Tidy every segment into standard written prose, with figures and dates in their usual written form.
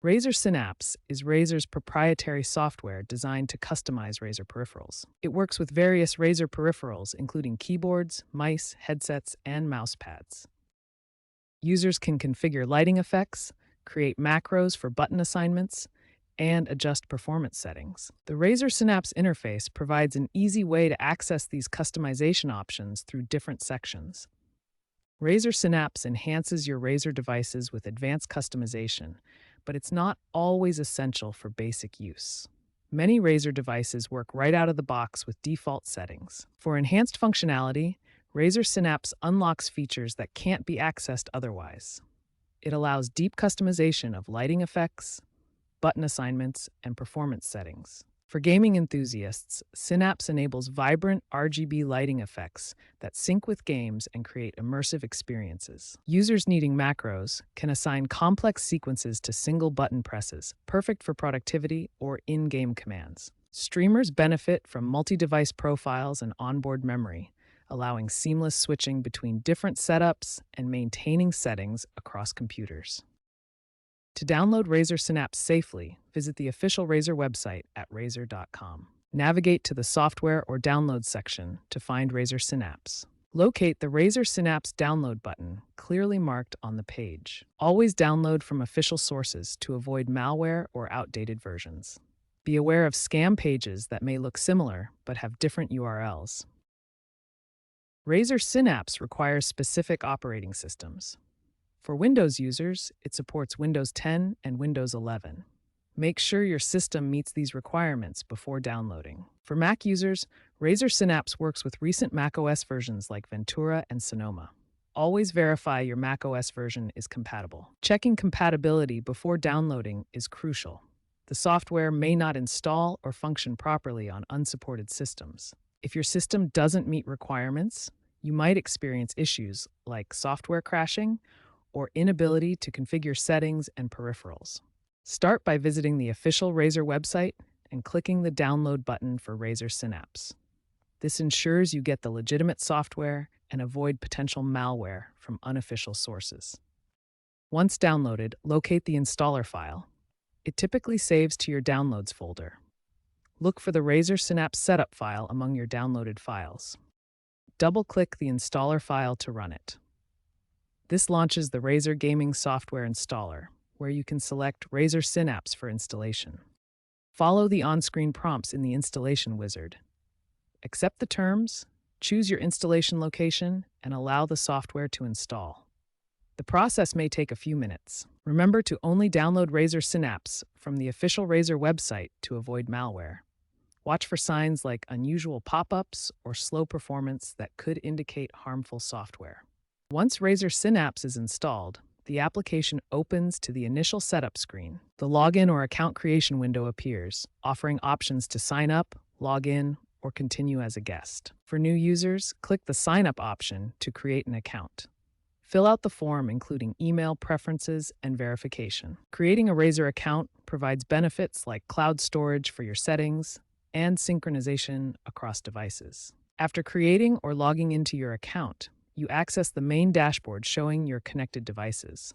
Razer Synapse is Razer's proprietary software designed to customize Razer peripherals. It works with various Razer peripherals, including keyboards, mice, headsets, and mouse pads. Users can configure lighting effects, create macros for button assignments, and adjust performance settings. The Razer Synapse interface provides an easy way to access these customization options through different sections. Razer Synapse enhances your Razer devices with advanced customization, but it's not always essential for basic use. Many Razer devices work right out of the box with default settings. For enhanced functionality, Razer Synapse unlocks features that can't be accessed otherwise. It allows deep customization of lighting effects, button assignments, and performance settings. For gaming enthusiasts, Synapse enables vibrant RGB lighting effects that sync with games and create immersive experiences. Users needing macros can assign complex sequences to single button presses, perfect for productivity or in-game commands. Streamers benefit from multi-device profiles and onboard memory, allowing seamless switching between different setups and maintaining settings across computers. To download Razer Synapse safely, visit the official Razer website at razer.com. Navigate to the Software or Download section to find Razer Synapse. Locate the Razer Synapse download button, clearly marked on the page. Always download from official sources to avoid malware or outdated versions. Be aware of scam pages that may look similar but have different URLs. Razer Synapse requires specific operating systems. For Windows users, it supports Windows 10 and Windows 11. Make sure your system meets these requirements before downloading. For Mac users, Razer Synapse works with recent macOS versions like Ventura and Sonoma. Always verify your macOS version is compatible. Checking compatibility before downloading is crucial. The software may not install or function properly on unsupported systems. If your system doesn't meet requirements, you might experience issues like software crashing or inability to configure settings and peripherals. Start by visiting the official Razer website and clicking the download button for Razer Synapse. This ensures you get the legitimate software and avoid potential malware from unofficial sources. Once downloaded, locate the installer file. It typically saves to your Downloads folder. Look for the Razer Synapse setup file among your downloaded files. Double-click the installer file to run it. This launches the Razer Gaming Software Installer, where you can select Razer Synapse for installation. Follow the on-screen prompts in the installation wizard. Accept the terms, choose your installation location, and allow the software to install. The process may take a few minutes. Remember to only download Razer Synapse from the official Razer website to avoid malware. Watch for signs like unusual pop-ups or slow performance that could indicate harmful software. Once Razer Synapse is installed, the application opens to the initial setup screen. The login or account creation window appears, offering options to sign up, log in, or continue as a guest. For new users, click the Sign Up option to create an account. Fill out the form including email preferences and verification. Creating a Razer account provides benefits like cloud storage for your settings and synchronization across devices. After creating or logging into your account, you access the main dashboard showing your connected devices.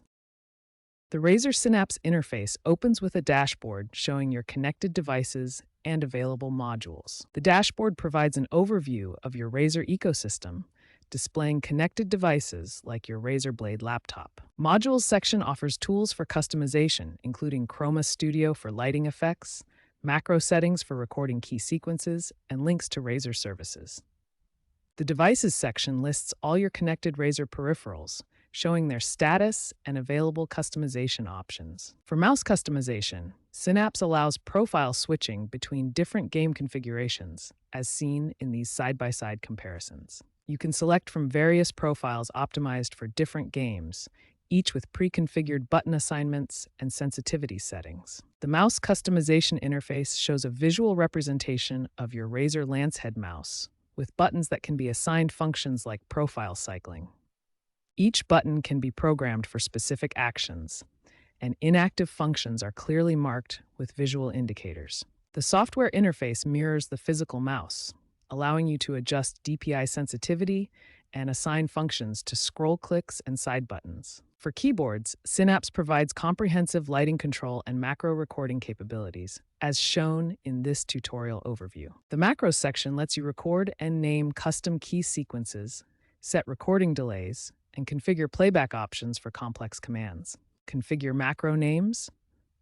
The Razer Synapse interface opens with a dashboard showing your connected devices and available modules. The dashboard provides an overview of your Razer ecosystem, displaying connected devices like your Razer Blade laptop. Modules section offers tools for customization, including Chroma Studio for lighting effects, macro settings for recording key sequences, and links to Razer services. The Devices section lists all your connected Razer peripherals, showing their status and available customization options. For mouse customization, Synapse allows profile switching between different game configurations, as seen in these side-by-side comparisons. You can select from various profiles optimized for different games, each with pre-configured button assignments and sensitivity settings. The mouse customization interface shows a visual representation of your Razer Lancehead mouse, with buttons that can be assigned functions like profile cycling. Each button can be programmed for specific actions, and inactive functions are clearly marked with visual indicators. The software interface mirrors the physical mouse, allowing you to adjust DPI sensitivity and assign functions to scroll clicks and side buttons. For keyboards, Synapse provides comprehensive lighting control and macro recording capabilities, as shown in this tutorial overview. The Macros section lets you record and name custom key sequences, set recording delays, and configure playback options for complex commands. Configure macro names,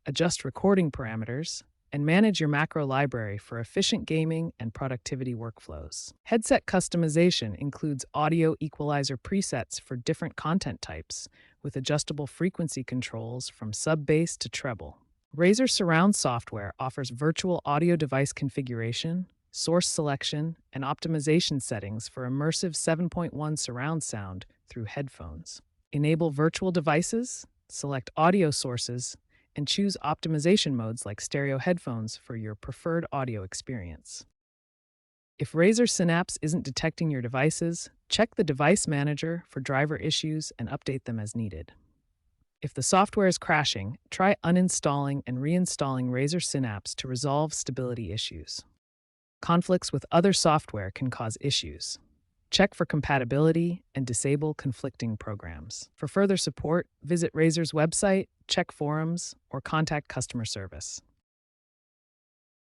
adjust recording parameters, and manage your macro library for efficient gaming and productivity workflows. Headset customization includes audio equalizer presets for different content types, with adjustable frequency controls from sub-bass to treble. Razer Surround software offers virtual audio device configuration, source selection, and optimization settings for immersive 7.1 surround sound through headphones. Enable virtual devices, select audio sources, and choose optimization modes like stereo headphones for your preferred audio experience. If Razer Synapse isn't detecting your devices, check the Device Manager for driver issues and update them as needed. If the software is crashing, try uninstalling and reinstalling Razer Synapse to resolve stability issues. Conflicts with other software can cause issues. Check for compatibility and disable conflicting programs. For further support, visit Razer's website, check forums, or contact customer service.